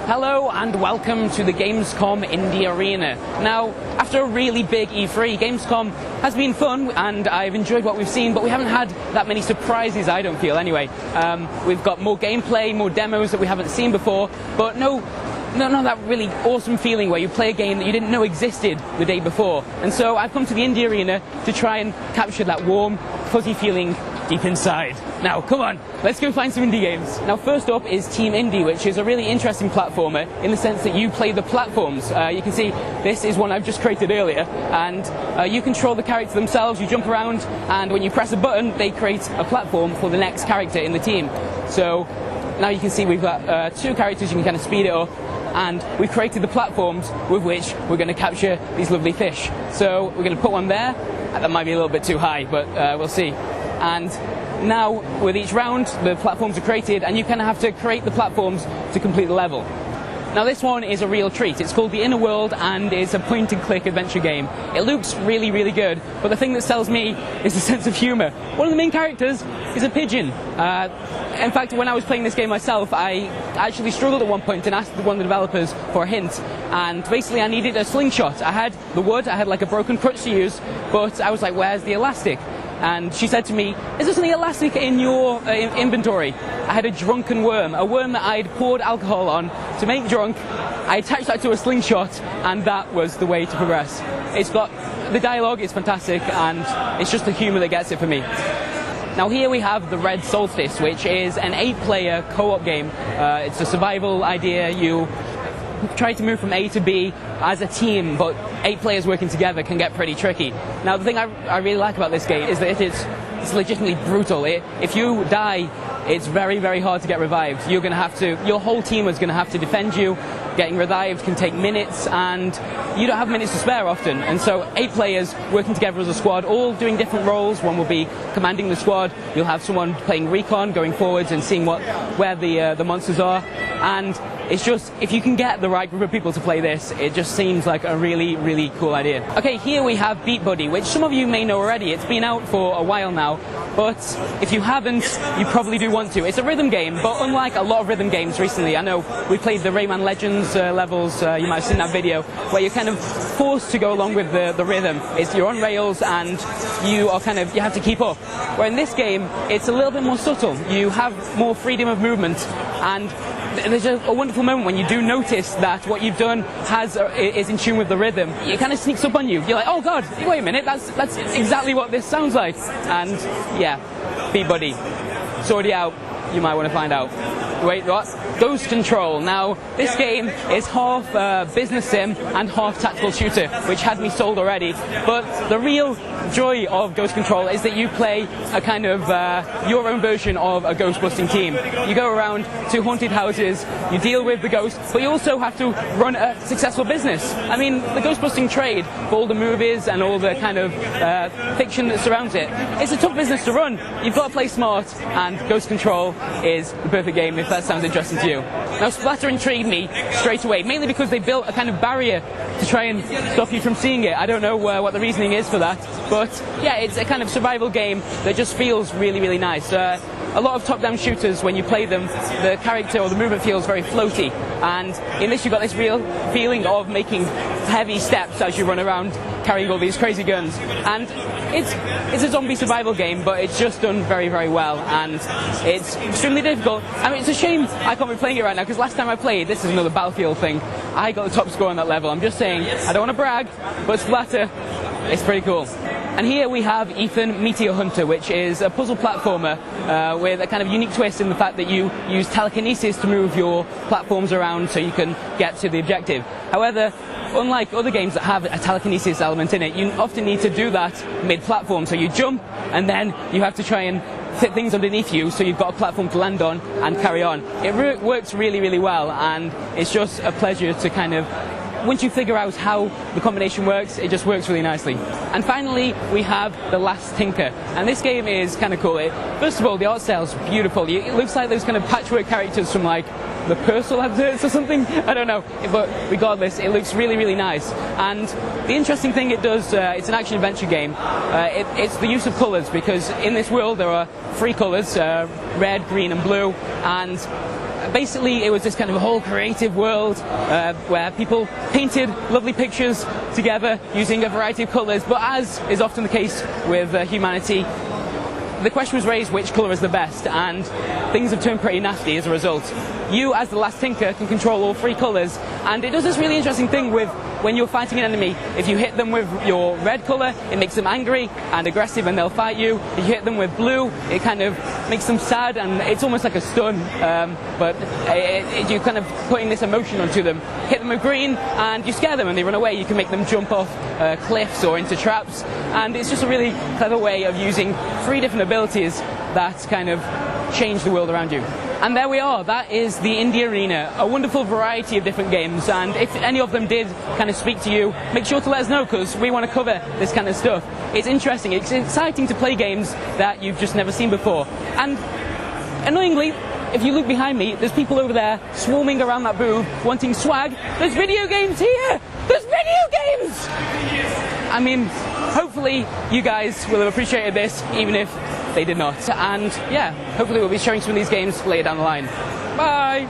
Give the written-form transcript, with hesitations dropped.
Hello and welcome to the Gamescom Indie Arena. Now, after a really big E3, Gamescom has been fun and I've enjoyed what we've seen, but we haven't had that many surprises, I don't feel anyway. We've got more gameplay, more demos that we haven't seen before, but no, that really awesome feeling where you play a game that you didn't know existed the day before. And so I've come to the Indie Arena to try and capture that warm, fuzzy feeling deep inside. Now, come on, let's go find some indie games. Now, first up is Team Indie, which is a really interesting platformer in the sense that you play the platforms. You can see this is one I've just created earlier, and you control the character themselves, you jump around, and when you press a button, they create a platform for the next character in the team. So now you can see we've got two characters, you can kind of speed it up, and we've created the platforms with which we're going to capture these lovely fish. So we're going to put one there. That might be a little bit too high, but we'll see. And now, with each round, the platforms are created, and you kind of have to create the platforms to complete the level. Now, this one is a real treat. It's called The Inner World, and it's a point-and-click adventure game. It looks really, really good, but the thing that sells me is the sense of humour. One of the main characters is a pigeon. In fact, when I was playing this game myself, I actually struggled at one point and asked one of the developers for a hint. And basically, I needed a slingshot. I had the wood, I had like a broken crutch to use, but I was like, where's the elastic? And she said to me, is there something elastic in your inventory? I had a drunken worm, a worm that I'd poured alcohol on to make drunk. I attached that to a slingshot, and that was the way to progress. It's got, the dialogue is fantastic, and it's just the humour that gets it for me. Now here we have the Red Solstice, which is an 8-player co-op game. It's a survival idea. You try to move from A to B as a team, but 8 players working together can get pretty tricky. Now, the thing I really like about this game is that it's legitimately brutal. If you die, it's very, very hard to get revived. You're going to have to, your whole team is going to have to defend you. Getting revived can take minutes, and you don't have minutes to spare often. And so 8 players working together as a squad, all doing different roles. One will be commanding the squad. You'll have someone playing recon, going forwards and seeing where the monsters are. And it's just, if you can get the right group of people to play this, it just seems like a really, really cool idea. Okay, here we have Beat Buddy, which some of you may know already. It's been out for a while now, but if you haven't, you probably do want to. It's a rhythm game, but unlike a lot of rhythm games recently, I know we played the Rayman Legends levels, you might have seen that video, where you're kind of forced to go along with the rhythm. You're on rails and you have to keep up. Where in this game, it's a little bit more subtle. You have more freedom of movement, and there's a wonderful moment when you do notice that what you've done is in tune with the rhythm. It kind of sneaks up on you. You're like, oh god, wait a minute, that's exactly what this sounds like. And yeah, Beat Buddy. It's already out. You might want to find out. Wait, what? Ghost Control. Now, this game is half business sim and half tactical shooter, which had me sold already. But the real joy of Ghost Control is that you play a kind of your own version of a ghost-busting team. You go around to haunted houses, you deal with the ghosts, but you also have to run a successful business. I mean, the ghost-busting trade, for all the movies and all the kind of fiction that surrounds it, it's a tough business to run. You've got to play smart, and Ghost Control is the perfect game if that sounds interesting to you. Now, Splatter intrigued me straight away, mainly because they built a kind of barrier to try and stop you from seeing it. I don't know what the reasoning is for that, but yeah, it's a kind of survival game that just feels really, really nice. A lot of top-down shooters, when you play them, the character or the movement feels very floaty, and in this you've got this real feeling of making heavy steps as you run around carrying all these crazy guns. And it's a zombie survival game, but it's just done very, very well, and it's extremely difficult. I mean, it's a shame I can't be playing it right now, because last time I played, this is another Battlefield thing, I got the top score on that level. I'm just saying, I don't want to brag, but Splatter, it's pretty cool. And here we have Ethan Meteor Hunter, which is a puzzle platformer with a kind of unique twist in the fact that you use telekinesis to move your platforms around so you can get to the objective. However, unlike other games that have a telekinesis element in it, you often need to do that mid-platform. So you jump, and then you have to try and fit things underneath you so you've got a platform to land on and carry on. It works really, really well, and it's just a pleasure to kind of, once you figure out how the combination works, it just works really nicely. And finally, we have The Last Tinker. And this game is kind of cool. First of all, the art style is beautiful. It looks like those kind of patchwork characters from like the Purcell adverts or something. I don't know. But regardless, it looks really, really nice. And the interesting thing it does, it's an action-adventure game. It's the use of colours, because in this world there are 3 colours, red, green and blue. And basically it was this kind of whole creative world where people painted lovely pictures together using a variety of colours, but as is often the case with humanity, the question was raised which colour is the best, and things have turned pretty nasty as a result. You, as the last tinker, can control all three colours, and it does this really interesting thing with when you're fighting an enemy. If you hit them with your red colour, it makes them angry and aggressive and they'll fight you. If you hit them with blue, it kind of makes them sad and it's almost like a stun, but you're kind of putting this emotion onto them. Hit them with green and you scare them and they run away. You can make them jump off cliffs or into traps, and it's just a really clever way of using three different abilities that kind of change the world around you. And there we are, that is the Indie Arena, a wonderful variety of different games, and if any of them did kind of speak to you, make sure to let us know, because we want to cover this kind of stuff. It's interesting, it's exciting to play games that you've just never seen before. And annoyingly, if you look behind me, there's people over there swarming around that booth wanting swag. There's video games here! There's video games! I mean, hopefully you guys will have appreciated this, even if they did not. And yeah, hopefully we'll be showing some of these games later down the line. Bye!